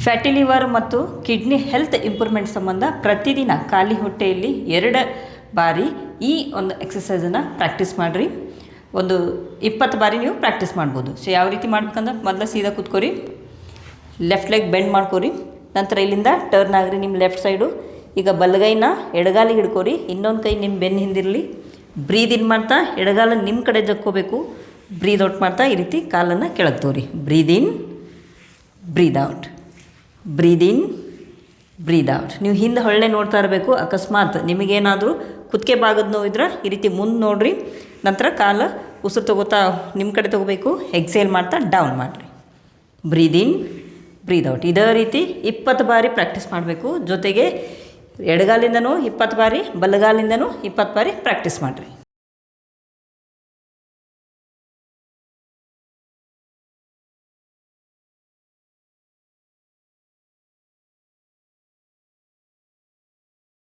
Fatty liver ಮತ್ತು kidney health improvement ಸಂಬಂಧ ಪ್ರತಿದಿನ ಖಾಲಿ ಹೊಟ್ಟೆಯಲ್ಲಿ 2 ಬಾರಿ ಈ ಒಂದು ಎಕ್ಸಸೈಸನ್ನು ಪ್ರಾಕ್ಟೀಸ್ ಮಾಡಿರಿ. ಒಂದು 20 ಬಾರಿ ನೀವು ಪ್ರಾಕ್ಟೀಸ್ ಮಾಡ್ಬೋದು. ಸೊ ಯಾವ ರೀತಿ ಮಾಡ್ಬೇಕಂದ್ರೆ ಮೊದಲು ಸೀದಾ ಕೂತ್ಕೋರಿ, ಲೆಫ್ಟ್ ಲೆಗ್ ಬೆಂಡ್ ಮಾಡ್ಕೋರಿ, ನಂತರ ಇಲ್ಲಿಂದ ಟರ್ನ್ ಆಗಿರಿ ನಿಮ್ಮ ಲೆಫ್ಟ್ ಸೈಡು. ಈಗ ಬಲಗೈನ ಎಡಗಾಲಿಗೆ ಹಿಡ್ಕೋರಿ, ಇನ್ನೊಂದು ಕೈ ನಿಮ್ಮ ಬೆನ್ನು ಹಿಂದಿರಲಿ. ಬ್ರೀದ್ ಇನ್ ಮಾಡ್ತಾ ಎಡಗಾಲ ನಿಮ್ಮ ಕಡೆ ಜಕ್ಕೋಬೇಕು. ಬ್ರೀದ್ ಔಟ್ ಮಾಡ್ತಾ ಈ ರೀತಿ ಕಾಲನ್ನು ಕೆಳಗೆ ತೋರಿ. ಬ್ರೀದ್ ಇನ್, ಬ್ರೀದ್ ಔಟ್, ಬ್ರೀದ್ ಇನ್, ಬ್ರೀದ್ ಔಟ್. ನೀವು ಹಿಂದೆ ಹೊಳ್ಳೆ ನೋಡ್ತಾ ಇರಬೇಕು. ಅಕಸ್ಮಾತ್ ನಿಮಗೇನಾದರೂ ಕುತ್ತಿಗೆ ಭಾಗದ ನೋವಿದ್ರೆ ಈ ರೀತಿ ಮುಂದೆ ನೋಡಿರಿ. ನಂತರ ಕಾಲು ಉಸಿರು ತಗೋತಾ ನಿಮ್ಮ ಕಡೆ ತೊಗೋಬೇಕು. ಎಕ್ಸೇಲ್ ಮಾಡ್ತಾ ಡೌನ್ ಮಾಡಿರಿ. ಬ್ರೀದ್ ಇನ್, ಬ್ರೀದ್ ಔಟ್. ಇದೇ ರೀತಿ 20 ಬಾರಿ ಪ್ರಾಕ್ಟೀಸ್ ಮಾಡಬೇಕು. ಜೊತೆಗೆ ಎಡಗಾಲಿಂದನೂ 20 ಬಾರಿ, ಬಲಗಾಲಿಂದನೂ 20 ಬಾರಿ ಪ್ರಾಕ್ಟೀಸ್ ಮಾಡಿರಿ.